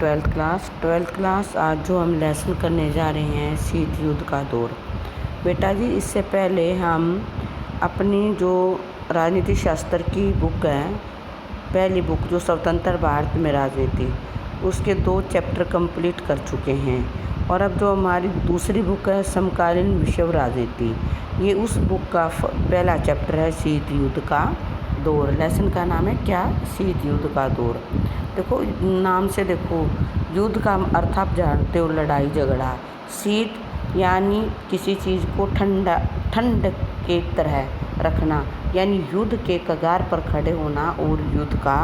Twelfth class आज जो हम लेसन करने जा रहे हैं शीत युद्ध का दौर। बेटा जी, इससे पहले हम अपनी जो राजनीति शास्त्र की बुक है, पहली बुक जो स्वतंत्र भारत में राजनीति, उसके 2 चैप्टर कंप्लीट कर चुके हैं। और अब जो हमारी दूसरी बुक है समकालीन विश्व राजनीति, ये उस बुक का पहला चैप्टर है शीत युद्ध का दौर। लेसन का नाम है क्या? शीत युद्ध का दौर। देखो नाम से देखो, युद्ध का अर्थ आप जानते हो, लड़ाई झगड़ा। शीत यानी किसी चीज़ को ठंड के तरह रखना, यानी युद्ध के कगार पर खड़े होना और युद्ध का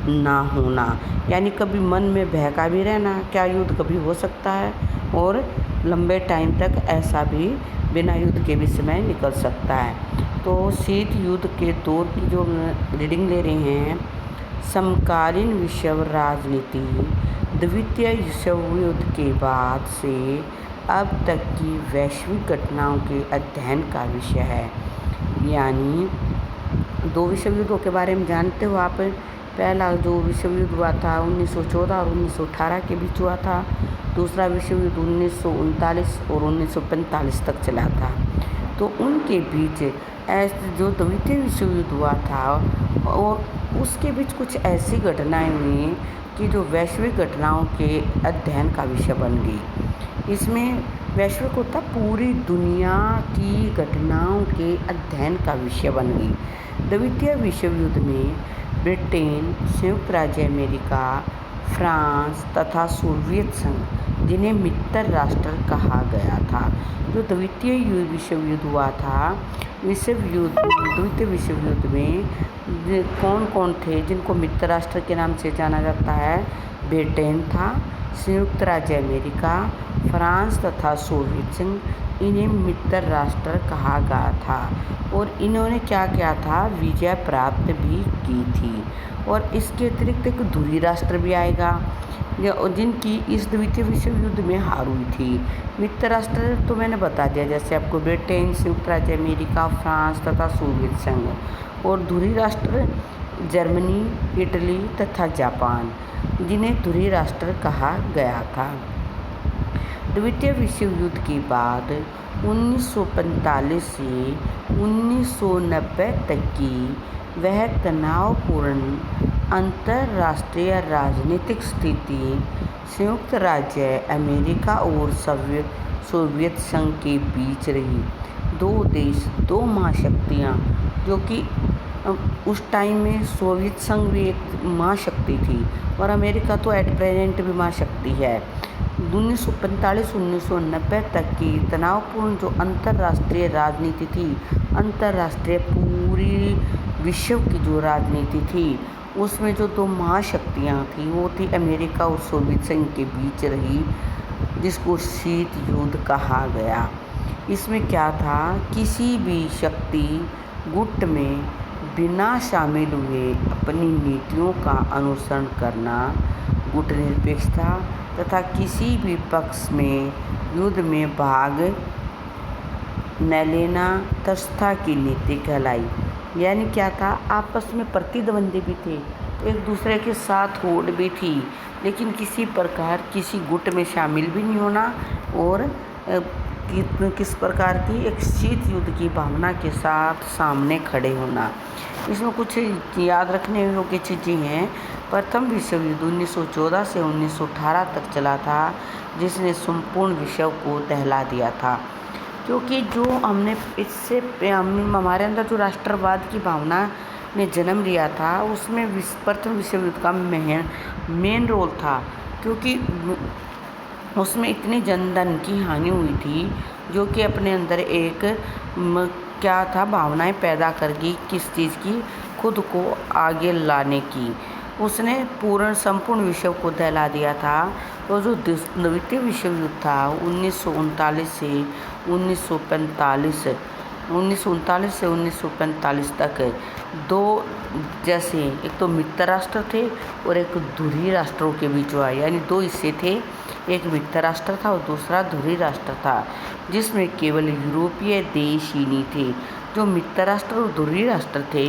ना होना, यानी कभी मन में बहका भी रहना, क्या युद्ध कभी हो सकता है, और लंबे टाइम तक ऐसा भी बिना युद्ध के भी समय निकल सकता है। तो शीत युद्ध के दौर की जो रीडिंग ले रहे हैं, समकालीन विश्व राजनीति द्वितीय विश्व युद्ध के बाद से अब तक की वैश्विक घटनाओं के अध्ययन का विषय है। यानी 2 विश्व युद्धों के बारे में जानते हो आप। पहला जो विश्व युद्ध हुआ था 1914 और 1918 के बीच हुआ था। दूसरा विश्व युद्ध 1939 और 1945 तक चला था। तो उनके बीच ऐसे जो द्वितीय विश्व युद्ध हुआ था और उसके बीच कुछ ऐसी घटनाएं हुई कि जो वैश्विक घटनाओं के अध्ययन का विषय बन गई। इसमें वैश्विक होता पूरी दुनिया की घटनाओं के अध्ययन का विषय बन गई। द्वितीय विश्व युद्ध में ब्रिटेन, संयुक्त राज्य अमेरिका, फ्रांस तथा सोवियत संघ, जिन्हें मित्र राष्ट्र कहा गया था। जो द्वितीय विश्व युद्ध हुआ था, द्वितीय विश्व युद्ध में कौन कौन थे जिनको मित्र राष्ट्र के नाम से जाना जाता है? ब्रिटेन था, संयुक्त राज्य अमेरिका, फ्रांस तथा सोवियत संघ, इन्हें मित्र राष्ट्र कहा गया था। और इन्होंने क्या किया था? विजय प्राप्त भी की थी। और इसके अतिरिक्त एक धुरी राष्ट्र भी आएगा जिनकी इस द्वितीय विश्व युद्ध में हार हुई थी। मित्र राष्ट्र तो मैंने बता दिया, जैसे आपको ब्रिटेन, संयुक्त राज्य अमेरिका, फ्रांस तथा सोवियत संघ। और धुरी राष्ट्र जर्मनी, इटली तथा जापान, जिन्हें धुरी राष्ट्र कहा गया था। द्वितीय विश्व युद्ध के बाद 1945 से 1990 तक की वह तनावपूर्ण अंतर्राष्ट्रीय राजनीतिक स्थिति संयुक्त राज्य अमेरिका और सोवियत संघ के बीच रही। 2 देश, 2 महाशक्तियाँ, जो कि उस टाइम में सोवियत संघ भी एक महाशक्ति थी और अमेरिका तो एट प्रेजेंट भी महाशक्ति है। 1945-1990 तक की तनावपूर्ण जो अंतर्राष्ट्रीय राजनीति थी, अंतर्राष्ट्रीय पूरी विश्व की जो राजनीति थी, उसमें जो 2 महाशक्तियाँ थी वो थी अमेरिका और सोवियत संघ के बीच रही, जिसको शीत युद्ध कहा गया। इसमें क्या था? किसी भी शक्ति गुट में बिना शामिल हुए अपनी नीतियों का अनुसरण करना, गुट निरपेक्षता तथा किसी भी पक्ष में युद्ध में भाग न लेना तटस्थता की नीति कहलाई। यानी क्या था? आपस में प्रतिद्वंदी भी थे, एक दूसरे के साथ होड़ भी थी, लेकिन किसी प्रकार किसी गुट में शामिल भी नहीं होना और किस प्रकार की एक शीत युद्ध की भावना के साथ सामने खड़े होना। इसमें कुछ याद रखने योग्य चीज़ें हैं। प्रथम विश्व युद्ध 1914 से 1918 तक चला था, जिसने संपूर्ण विश्व को दहला दिया था। क्योंकि जो हमने इससे हमारे अंदर जो राष्ट्रवाद की भावना ने जन्म लिया था, उसमें प्रथम विश्व युद्ध का मेन रोल था। क्योंकि उसमें इतनी जनधन की हानि हुई थी, जो कि अपने अंदर एक क्या था, भावनाएं पैदा कर गई किस चीज़ की? खुद को आगे लाने की। उसने संपूर्ण विश्व को दहला दिया था। तो जो द्वितीय विश्व युद्ध था 1939 से 1945 तक 2 जैसे एक तो मित्र राष्ट्र थे और एक धुरी राष्ट्रों के बीच हुआ, यानी 2 हिस्से थे, एक मित्र राष्ट्र था और दूसरा धुरी राष्ट्र था, जिसमें केवल यूरोपीय देश ही नहीं थे। जो मित्र राष्ट्र और धुरी राष्ट्र थे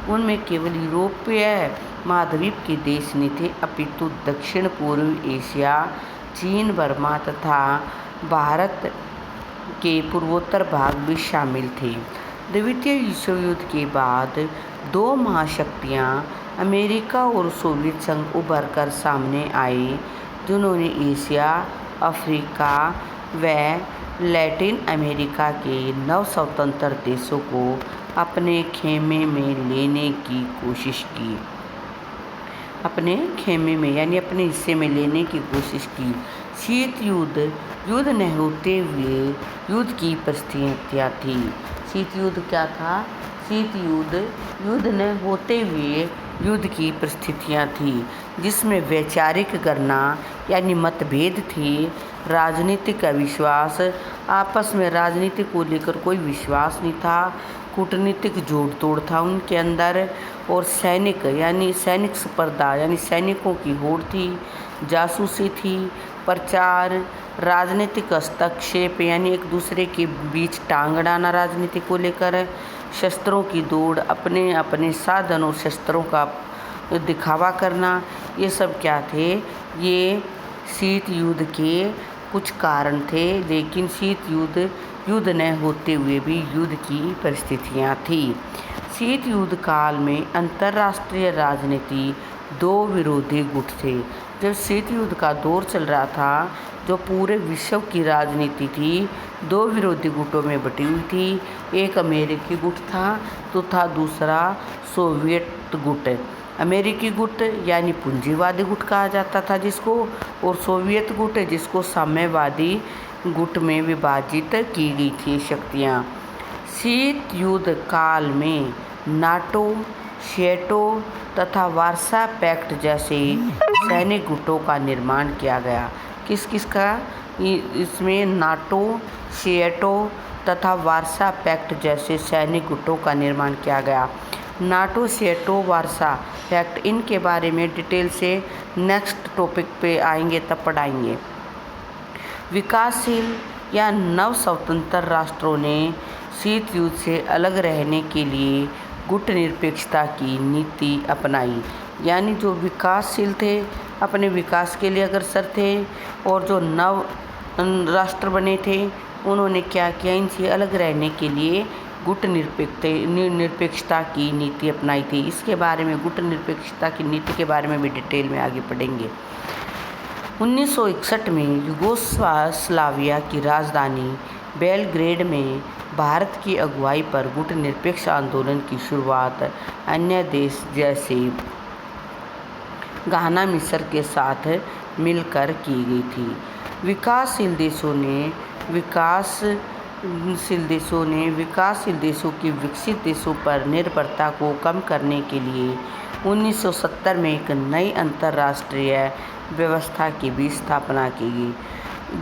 उनमें केवल यूरोपीय महाद्वीप के देश नहीं थे, अपितु दक्षिण पूर्व एशिया, चीन, बर्मा तथा भारत के पूर्वोत्तर भाग भी शामिल थे। द्वितीय विश्व युद्ध के बाद दो महाशक्तियां अमेरिका और सोवियत संघ उभर कर सामने आए, जिन्होंने एशिया, अफ्रीका व लैटिन अमेरिका के नव स्वतंत्र देशों को अपने खेमे में लेने की कोशिश की, अपने खेमे में यानी अपने हिस्से में लेने की कोशिश की। शीत युद्ध न होते हुए युद्ध की परिस्थितियाँ थी। शीत युद्ध क्या था? शीत युद्ध न होते हुए युद्ध की परिस्थितियाँ थी, जिसमें वैचारिक गणना यानी मतभेद थे, राजनीतिक अविश्वास, आपस में राजनीति को लेकर कोई विश्वास नहीं था, कूटनीतिक जोड़ तोड़ था उनके अंदर, और सैनिक स्पर्धा यानी सैनिकों की होड़ थी, जासूसी थी, प्रचार, राजनीतिक हस्तक्षेप यानी एक दूसरे के बीच टांग अड़ाना राजनीति को लेकर, शस्त्रों की दौड़, अपने अपने साधन और शस्त्रों का दिखावा करना, ये सब क्या थे? ये शीत युद्ध के कुछ कारण थे। लेकिन शीत युद्ध न होते हुए भी युद्ध की परिस्थितियाँ थी। शीत युद्ध काल में अंतर्राष्ट्रीय राजनीति दो विरोधी गुट थे। जब शीत युद्ध का दौर चल रहा था, जो पूरे विश्व की राजनीति थी दो विरोधी गुटों में बटी हुई थी। एक अमेरिकी गुट था तथा दूसरा सोवियत गुट। अमेरिकी गुट यानी पूंजीवादी गुट कहा जाता था जिसको, और सोवियत गुट जिसको साम्यवादी गुट में विभाजित की गई थी शक्तियाँ। शीत युद्ध काल में नाटो, शेटो तथा वार्सा पैक्ट जैसे सैनिक गुटों का निर्माण किया गया। किस किस का? इसमें नाटो, शेटो तथा वार्सा पैक्ट जैसे सैनिक गुटों का निर्माण किया गया। नाटो, शेटो, वार्सा पैक्ट, इनके बारे में डिटेल से नेक्स्ट टॉपिक पे आएंगे, तब पढ़ाएंगे। विकासशील या नव स्वतंत्र राष्ट्रों ने शीत युद्ध से अलग रहने के लिए गुट निरपेक्षता की नीति अपनाई। यानी जो विकासशील थे, अपने विकास के लिए अग्रसर थे, और जो नव राष्ट्र बने थे, उन्होंने क्या किया? इनसे अलग रहने के लिए गुट निरपेक्षता की नीति अपनाई थी। इसके बारे में, गुट निरपेक्षता की नीति के बारे में भी डिटेल में आगे पढ़ेंगे। 1961 में युगोस्लाविया की राजधानी बेलग्रेड में भारत की अगुवाई पर गुट निरपेक्ष आंदोलन की शुरुआत अन्य देश जैसे घाना, मिस्र के साथ मिलकर की गई थी। विकासशील देशों की विकसित देशों पर निर्भरता को कम करने के लिए 1970 में एक नई अंतर्राष्ट्रीय व्यवस्था की भी स्थापना की गई।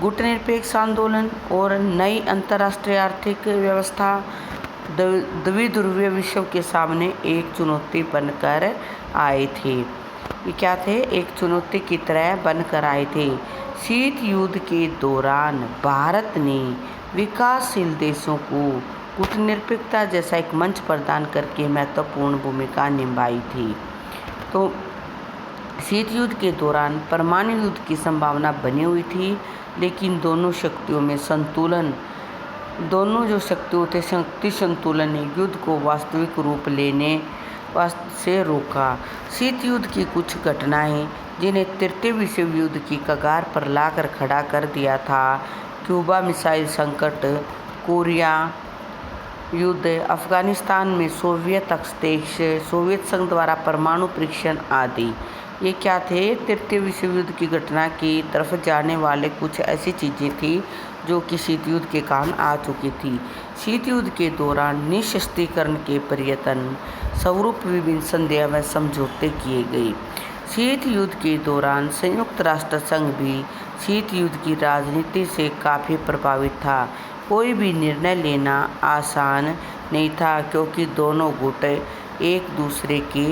गुट निरपेक्ष आंदोलन और नई अंतर्राष्ट्रीय आर्थिक व्यवस्था द्विध्रुवीय विश्व के सामने एक चुनौती बनकर आए थे। ये क्या थे? एक चुनौती की तरह बनकर आए थे। शीत युद्ध के दौरान भारत ने विकासशील देशों को कूटनीतिकता जैसा एक मंच प्रदान करके महत्वपूर्ण भूमिका निभाई थी। तो शीत युद्ध के दौरान परमाणु युद्ध की संभावना बनी हुई थी, लेकिन दोनों जो शक्तियों थे, शक्ति संतुलन ने युद्ध को वास्तविक रूप लेने से रोका। शीत युद्ध की कुछ घटनाएं जिन्हें तृतीय विश्व युद्ध की कगार पर लाकर खड़ा कर दिया था: क्यूबा मिसाइल संकट, कोरिया युद्ध, अफगानिस्तान में सोवियत हस्तक्षेप, सोवियत संघ द्वारा परमाणु परीक्षण आदि। ये क्या थे? तृतीय विश्व युद्ध की घटना की तरफ जाने वाले कुछ ऐसी चीज़ें थी जो कि शीत युद्ध के कारण आ चुकी थी। शीत युद्ध के दौरान निःशस्त्रीकरण के प्रयत्न स्वरूप विभिन्न संधियां व समझौते किए गए। शीत युद्ध के दौरान संयुक्त राष्ट्र संघ भी शीत युद्ध की राजनीति से काफ़ी प्रभावित था। कोई भी निर्णय लेना आसान नहीं था, क्योंकि दोनों गुट एक दूसरे के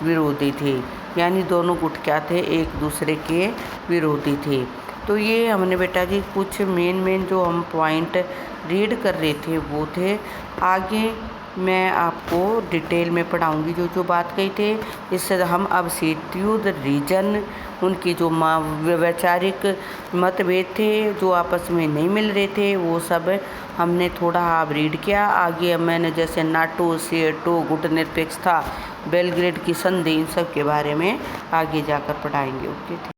विरोधी थे। यानी दोनों गुट क्या थे? एक दूसरे के विरोधी थे। तो ये हमने बेटा जी कुछ मेन जो हम पॉइंट रीड कर रहे थे वो थे। आगे मैं आपको डिटेल में पढ़ाऊंगी जो जो बात कही थे। इससे हम अब शीतयुद्ध, रीजन, उनकी जो वैचारिक मतभेद थे जो आपस में नहीं मिल रहे थे, वो सब हमने थोड़ा अब रीड किया। आगे अब मैंने जैसे नाटो, सिएटो, गुटनिरपेक्षता, बेलग्रेड की संधि, इन सब के बारे में आगे जाकर पढ़ाएंगे। ओके।